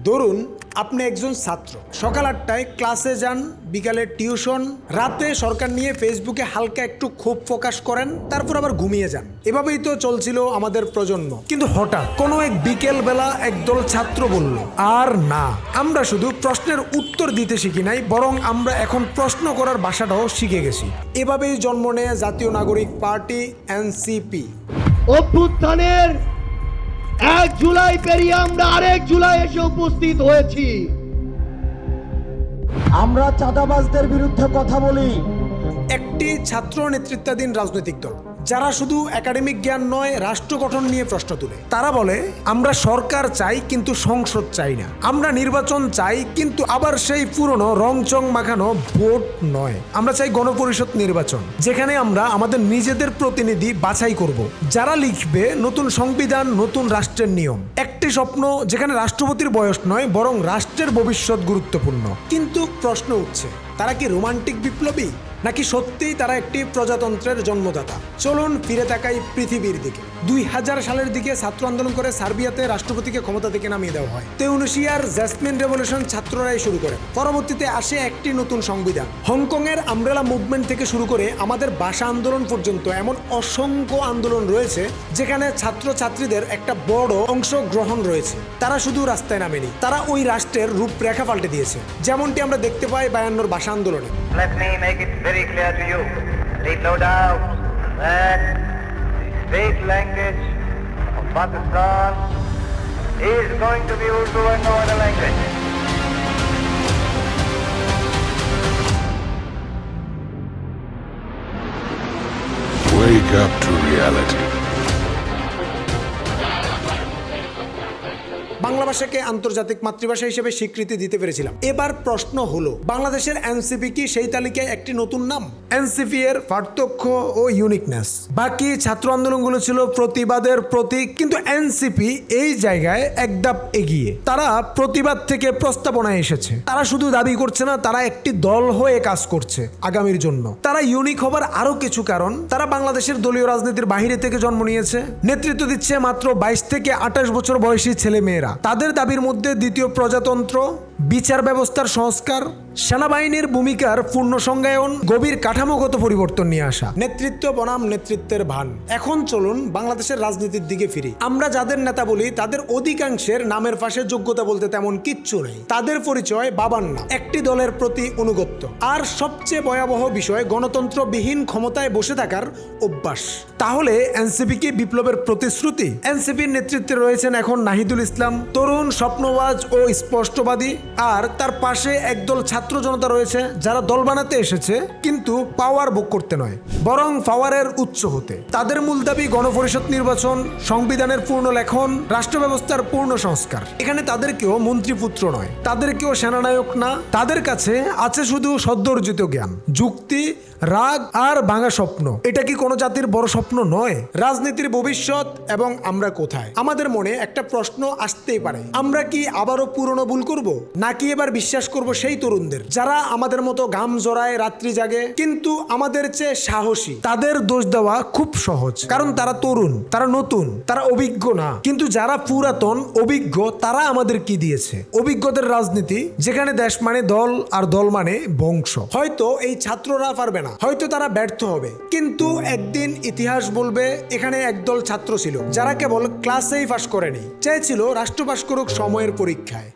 ধরুন আপনি একজন ছাত্র, সকাল 8টায় ক্লাসে যান, বিকালে টিউশন, রাতে সরকার নিয়ে ফেসবুকে হালকা একটু ক্ষোভ প্রকাশ করেন, তারপর আবার ঘুমিয়ে যান। এভাবেই তো চলছিল আমাদের প্রজন্ম। কিন্তু হঠাৎ কোনো এক বিকেল বেলা একদল ছাত্র বলল, আর না, আমরা শুধু প্রশ্নের উত্তর দিতে শিখি নাই, বরং আমরা এখন প্রশ্ন করার ভাষাটাও শিখে গেছি। এভাবেই জন্ম নেয় জাতীয় নাগরিক পার্টি এনসিপি। অভ্যুত্থানের 1 জুলাই পেরিয়ে আমরা আরেক জুলাই এসে উপস্থিত হয়েছি। আমরা চাঁদাবাজদের বিরুদ্ধে কথা বলি। একটি ছাত্র নেতৃত্বাধীন রাজনৈতিক দল, যারা শুধু একাডেমিক জ্ঞান নয়, রাষ্ট্র গঠন নিয়ে প্রশ্ন তুলে। তারা বলে, আমরা সরকার চাই কিন্তু সংসদ চাই না, আমরা নির্বাচন চাই কিন্তু আবার সেই পুরনো রংচং মাখানো ভোট নয়, আমরা চাই গণপরিষদ নির্বাচন, যেখানে আমরা আমাদের নিজেদের প্রতিনিধি বাছাই করব, যারা লিখবে নতুন সংবিধান, নতুন রাষ্ট্রের নিয়ম। একটি স্বপ্ন যেখানে রাষ্ট্রপতির বয়স নয়, বরং রাষ্ট্রের ভবিষ্যৎ গুরুত্বপূর্ণ। কিন্তু প্রশ্ন উঠছে, তারা কি রোমান্টিক বিপ্লবী, নাকি সত্যিই তারা একটি প্রজাতন্ত্রের জন্মদাতা? চলুন ফিরে তাকাই পৃথিবীর দিকে। 2000 সালের দিকে ছাত্র আন্দোলন করে সার্বিয়াতে রাষ্ট্রপতিকে ক্ষমতা থেকে নামিয়ে দেওয়া হয়। তিউনিসিয়ার জ্যাসমিন রেভলিউশন ছাত্ররাই শুরু করে। পরবর্তীতে আসে একটি নতুন সংবিধান। হংকংয়ের আমব্রেলা মুভমেন্ট থেকে শুরু করে আমাদের ভাষা আন্দোলন পর্যন্ত এমন অসংখ্য আন্দোলন রয়েছে যেখানে ছাত্রছাত্রীদের একটা বড় অংশগ্রহণ রয়েছে। তারা শুধু রাস্তায় নামেনি, তারা ওই রাষ্ট্রের রূপরেখা পাল্টে দিয়েছে, যেমনটি আমরা দেখতে পাই 52 ভাষা আন্দোলনে। Let me make it very clear to you, leave no doubt that the state language of Pakistan is going to be Urdu and no other language. Wake up to reality. Bangla ভাষাকে আন্তর্জাতিক মাতৃভাষা হিসেবে স্বীকৃতি দিতে পেরেছিলাম। এবার প্রশ্ন হলো, বাংলাদেশের এনসিপি কি সেই তালিকায় একটি নতুন নাম? এনসিপি এর পার্থক্য ও ইউনিকনেস। বাকি ছাত্র আন্দোলনগুলো ছিল প্রতিবাদের প্রতীক, কিন্তু এনসিপি এই জায়গায় এক ধাপ এগিয়ে। তারা প্রতিবাদ থেকে প্রস্তাবনায় এসেছে। তারা শুধু দাবি করছে না, তারা একটি দল হয়ে কাজ করছে আগামীর জন্য। তারা ইউনিক হবার আরো কিছু কারণ, তারা বাংলাদেশের দলীয় রাজনীতির বাইরে থেকে জন্ম নিয়েছে। নেতৃত্ব দিচ্ছে মাত্র 22 থেকে 28 বছর বয়সী ছেলে মেয়েরা। তাদের দাবির মধ্যে দ্বিতীয় প্রজাতন্ত্র, বিচার ব্যবস্থার সংস্কার, সেনাবাহিনীর ভূমিকার পূর্ণ সংজ্ঞায়ন, গভীর কাঠামোগত পরিবর্তন নিয়ে আসা। নেতৃত্ব বনাম নেতৃত্বের ভান। এখন চলুন বাংলাদেশের রাজনীতির দিকে ফিরি। আমরা যাদের নেতা বলি তাদের অধিকাংশের নামের পাশে যোগ্যতা বলতে তেমন কিচ্ছু নেই। তাদের পরিচয় বাবার নাম, একটি দলের প্রতি অনুগত্য, আর সবচেয়ে ভয়াবহ বিষয় গণতন্ত্রবিহীন ক্ষমতায় বসে থাকার অভ্যাস। তাহলে এনসিপি কি বিপ্লবের প্রতিশ্রুতি? এনসিপির নেতৃত্বে রয়েছেন এখন নাহিদুল ইসলাম, তরুণ, স্বপ্নবাজ ও স্পষ্টবাদী। আর তার পাশে একদল ছাত্র জনতা রয়েছে যারা দল বানাতে এসেছে কিন্তু পাওয়ার ভোগ করতে নয়, বরং পাওয়ারের উৎস হতে। তাদের মূল দাবি গণপরিষদ নির্বাচন, সংবিধানের পূর্ণ লেখন, রাষ্ট্র ব্যবস্থার পূর্ণ সংস্কার। এখানে তাদের কেউ মন্ত্রীপুত্র নয়, তাদের কেউ সেনানায়ক না, তাদের কাছে আছে শুধু সদ্য অর্জিত জ্ঞান, যুক্তি, রাগ আর ভাঙা স্বপ্ন। এটা কি কোনো জাতির বড় স্বপ্ন নয়? রাজনীতির ভবিষ্যৎ এবং আমরা কোথায়? আমাদের মনে একটা প্রশ্ন আসতেই পারে, আমরা কি আবারও পুরনো ভুল করব, নাকি এবার বিশ্বাস করব সেই তরুণদের যারা আমাদের মতো ঘাম জড়ায়, রাত্রি জাগে, কিন্তু আমাদের চেয়ে সাহসী? তাদের দোষ দেওয়া খুব সহজ, কারণ তারা তরুণ, তারা নতুন, তারা অভিজ্ঞ না। কিন্তু যারা পুরাতন, অভিজ্ঞ, তারা আমাদের কি দিয়েছে? অভিজ্ঞদের রাজনীতি, যেখানে দেশ মানে দল আর দল মানে বংশ। হয়তো এই ছাত্ররা পারবে না, হয়তো তারা ব্যর্থ হবে, কিন্তু একদিন ইতিহাস বলবে এখানে একদল ছাত্র ছিল যারা কেবল ক্লাসেই পাস করেনি, চেয়েছিল রাষ্ট্র পাস করুক সময়ের পরীক্ষায়।